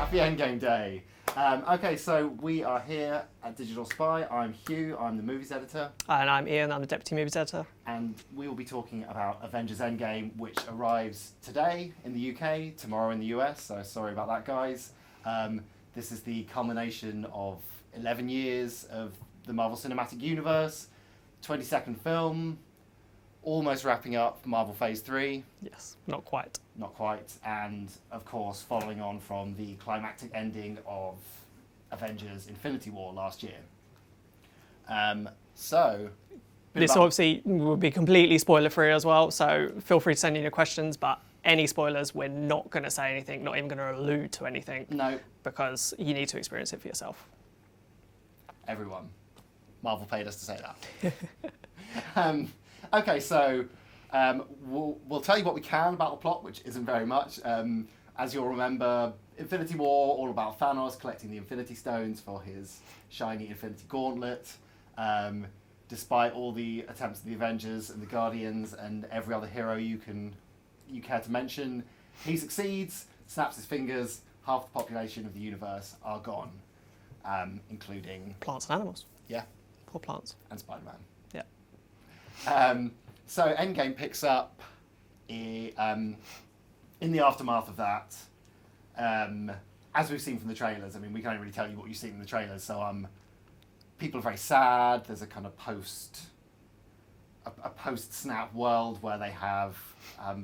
Happy Endgame Day. Okay, so we are here at Digital Spy. I'm Hugh, I'm the movies editor. And I'm Ian, I'm the deputy movies editor. And we will be talking about Avengers Endgame, which arrives today in the UK, tomorrow in the US, so sorry about that, guys. This is the culmination of 11 years of the Marvel Cinematic Universe, 22nd film, almost wrapping up Marvel Phase 3. Yes, not quite. Not quite, and of course following on from the climactic ending of Avengers Infinity War last year. This obviously will be completely spoiler free as well, so feel free to send in your questions, but any spoilers, we're not going to say anything, not even going to allude to anything. No. Because you need to experience it for yourself. Everyone. Marvel paid us to say that. Okay, so we'll tell you what we can about the plot, which isn't very much. As you'll remember, Infinity War, all about Thanos collecting the Infinity Stones for his shiny Infinity Gauntlet. Despite all the attempts of the Avengers and the Guardians and every other hero you care to mention, he succeeds, snaps his fingers, half the population of the universe are gone, including... Plants and animals. Yeah. Poor plants. And Spider-Man. Yeah. So Endgame picks up in the aftermath of that. As we've seen from the trailers, I mean, we can only really tell you what you've seen in the trailers, so people are very sad. There's a kind of post-snap world where they have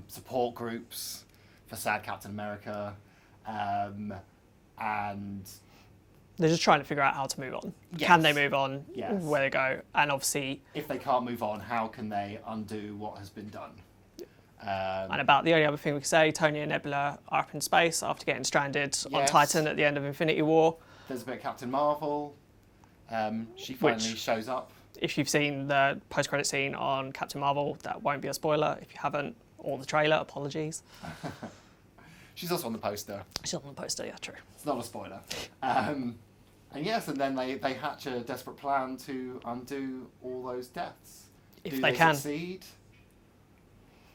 support groups for sad Captain America, and they're just trying to figure out how to move on. Yes. Can they move on? Yes. Where they go? And obviously... if they can't move on, how can they undo what has been done? And about the only other thing we can say, Tony and Nebula are up in space after getting stranded on Titan at the end of Infinity War. There's a bit of Captain Marvel. She finally shows up. If you've seen the post-credit scene on Captain Marvel, that won't be a spoiler. If you haven't, or the trailer, apologies. She's also on the poster. She's on the poster, yeah, true. It's not a spoiler. And yes, and then they hatch a desperate plan to undo all those deaths. If Do they can. Succeed?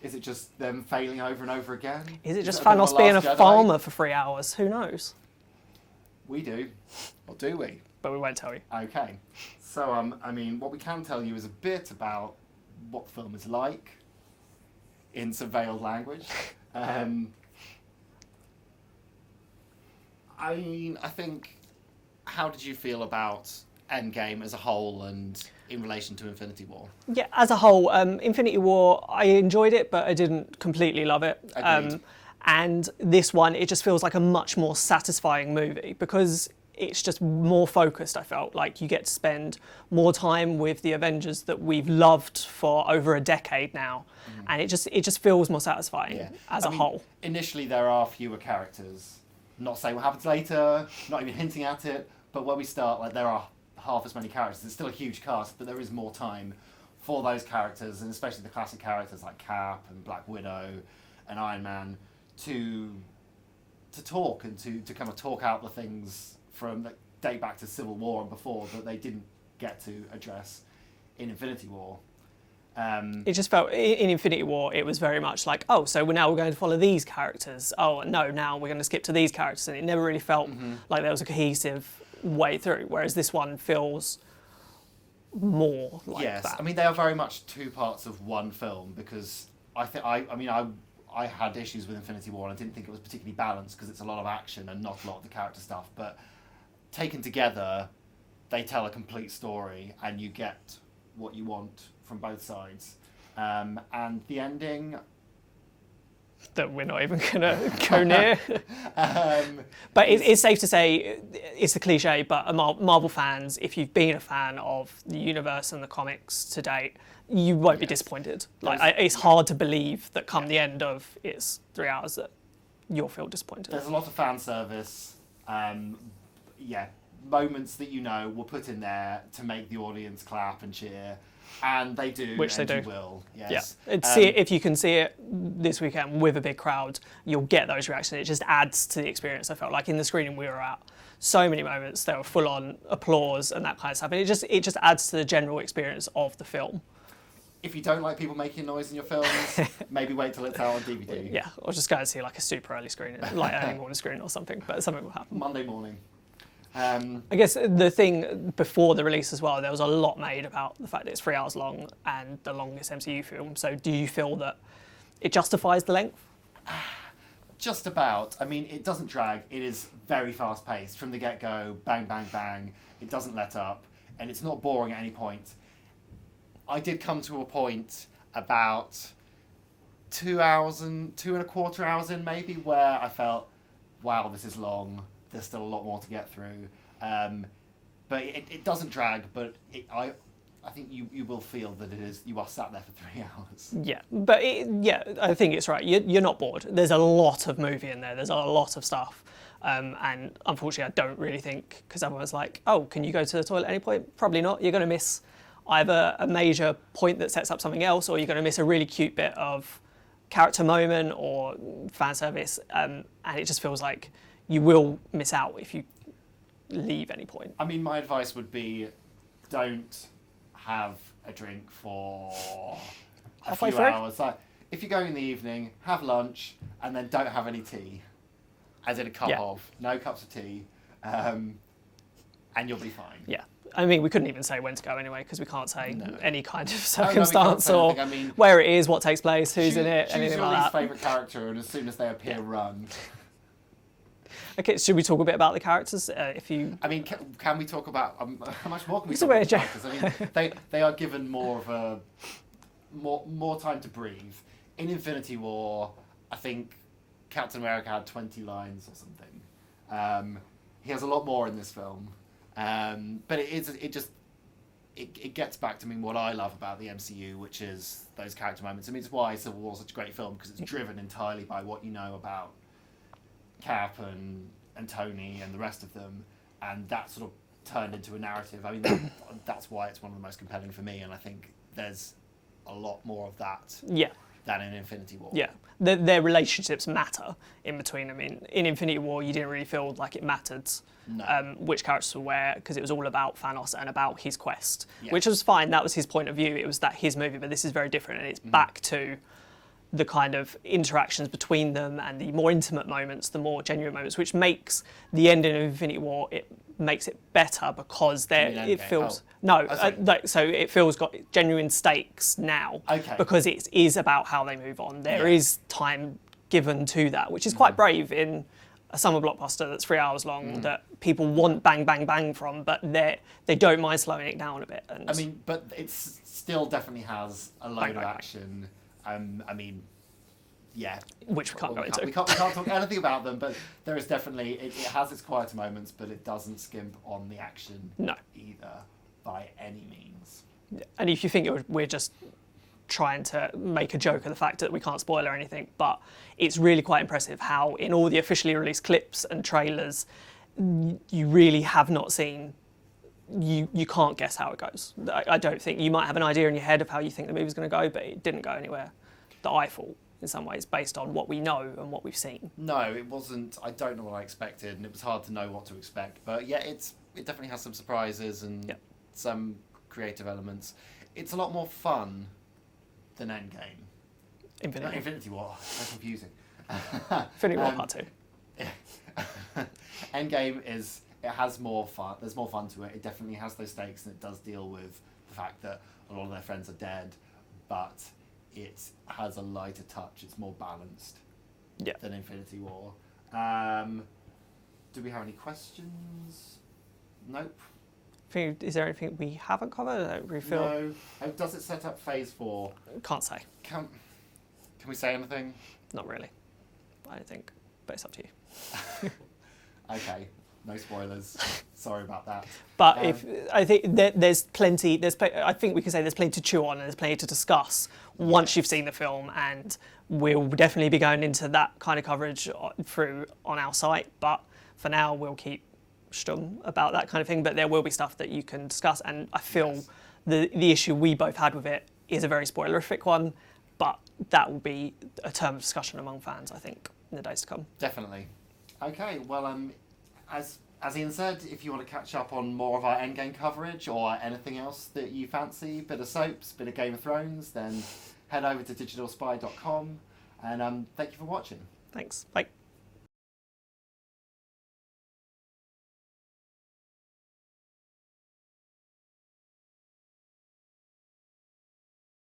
Is it just them failing over and over again? Is it just a bit of Thanos being a Last Jedi? farmer for 3 hours? Who knows? We do. Or do we? But we won't tell you. Okay. So, I mean, what we can tell you is a bit about what the film is like in some veiled language. I mean, I think, how did you feel about Endgame as a whole and in relation to Infinity War? Yeah, as a whole, Infinity War, I enjoyed it, but I didn't completely love it. Agreed. And this one, it just feels like a much more satisfying movie because it's just more focused, I felt. Like you get to spend more time with the Avengers that we've loved for over a decade now. And it just feels more satisfying as a whole. Initially, there are fewer characters. Not saying what happens later, not even hinting at it, but when we start, like, there are half as many characters. It's still a huge cast, but there is more time for those characters, and especially the classic characters like Cap and Black Widow and Iron Man to talk and to kind of talk out the things from that date back to Civil War and before that they didn't get to address in Infinity War. It just felt, in Infinity War, it was very much like, oh, so we're going to follow these characters. Oh, no, now we're going to skip to these characters. And it never really felt like there was a cohesive way through, whereas this one feels more like that. Yes, I mean, they are very much two parts of one film because I had issues with Infinity War and I didn't think it was particularly balanced because it's a lot of action and not a lot of the character stuff. But taken together, they tell a complete story and you get what you want from both sides. And the ending... that we're not even going to go near. But it's safe to say, it's a cliche, but Marvel fans, if you've been a fan of the universe and the comics to date, you won't be disappointed. Like it's hard to believe that come the end of its 3 hours that you'll feel disappointed. There's a lot of fan service. Moments that were put in there to make the audience clap and cheer. And they do, which they do. You will, yes. Yeah. If you can see it this weekend with a big crowd, you'll get those reactions. It just adds to the experience. I felt like in the screening we were at, so many moments there were full-on applause and that kind of stuff. And it just adds to the general experience of the film. if you don't like people making noise in your films, maybe wait till it's out on DVD. Yeah, or just go and see like a super early screening, like early morning screening or something, but something will happen. Monday morning. I guess the thing before the release as well, there was a lot made about the fact that it's 3 hours long and the longest MCU film. So do you feel that it justifies the length? Just about. I mean, it doesn't drag. It is very fast paced from the get go. Bang, bang, bang. It doesn't let up, and it's not boring at any point. I did come to a point about 2 and a quarter hours in, maybe, where I felt, wow, this is long. There's still a lot more to get through. But it doesn't drag, but I think you will feel that you are sat there for 3 hours. Yeah, but I think it's right. You're not bored. There's a lot of movie in there. There's a lot of stuff. And unfortunately, I don't really think, because everyone's like, oh, can you go to the toilet at any point? Probably not. You're going to miss either a major point that sets up something else, or you're going to miss a really cute bit of character moment or fan service. And it just feels like you will miss out if you leave any point. I mean, my advice would be don't have a drink for a Halfway few through? hours. Like, if you're going in the evening, have lunch and then don't have any tea, as in a cup of, no cups of tea, and you'll be fine. Yeah. I mean, we couldn't even say when to go anyway, because we can't say any kind of we can't circumstance say or anything. I mean, where it is, what takes place, who's in it, choose anything your like least that. favourite character, and as soon as they appear, run. Okay, should we talk a bit about the characters? If you, I mean, can we talk about how much more can we It's talk a about bit the of characters? I mean, they are given more of a more time to breathe. In Infinity War, I think Captain America had 20 lines or something. He has a lot more in this film, but it gets back to me what I love about the MCU, which is those character moments. I mean, it's why Civil War is such a great film, because it's driven entirely by what you know about Cap and Tony and the rest of them, and that sort of turned into a narrative. I mean, that's why it's one of the most compelling for me, and I think there's a lot more of that than in Infinity War. Yeah, their relationships matter in between. I mean, in Infinity War, you didn't really feel like it mattered which characters were where, because it was all about Thanos and about his quest, which was fine. That was his point of view. It was his movie, but this is very different, and it's back to the kind of interactions between them and the more intimate moments, the more genuine moments, which makes the ending of Infinity War, it makes it better because it feels so it feels got genuine stakes now because it is about how they move on. There is time given to that, which is quite brave in a summer blockbuster that's 3 hours long that people want bang bang bang from, but they don't mind slowing it down a bit. And I mean, but it still definitely has a load of action. I mean, yeah. Which we can't go into. We can't talk anything about them, but there is definitely, it has its quieter moments, but it doesn't skimp on the action either, by any means. And if you think we're just trying to make a joke of the fact that we can't spoil or anything, but it's really quite impressive how in all the officially released clips and trailers, you really have not seen, you can't guess how it goes. I don't think, you might have an idea in your head of how you think the movie's going to go, but it didn't go anywhere that I thought, in some ways, based on what we know and what we've seen. No, it wasn't. I don't know what I expected, and it was hard to know what to expect. But yeah, it definitely has some surprises and some creative elements. It's a lot more fun than Endgame. Infinity War. That's confusing. Infinity War Part 2. Endgame it has more fun. There's more fun to it. It definitely has those stakes, and it does deal with the fact that a lot of their friends are dead, but it has a lighter touch. It's more balanced than Infinity War. Do we have any questions? Nope. Is there anything we haven't covered? I don't really feel... No. Does it set up Phase 4? Can't say. Can we say anything? Not really. I don't think. But it's up to you. Okay. No spoilers. Sorry about that. But I think there's plenty. I think we can say there's plenty to chew on and there's plenty to discuss once you've seen the film, and we'll definitely be going into that kind of coverage on our site. But for now, we'll keep stum about that kind of thing. But there will be stuff that you can discuss, and I feel the issue we both had with it is a very spoilerific one. But that will be a term of discussion among fans, I think, in the days to come. Definitely. Okay. Well, as as Ian said, if you want to catch up on more of our Endgame coverage or anything else that you fancy, bit of soaps, bit of Game of Thrones, then head over to digitalspy.com, and thank you for watching. Thanks. Bye.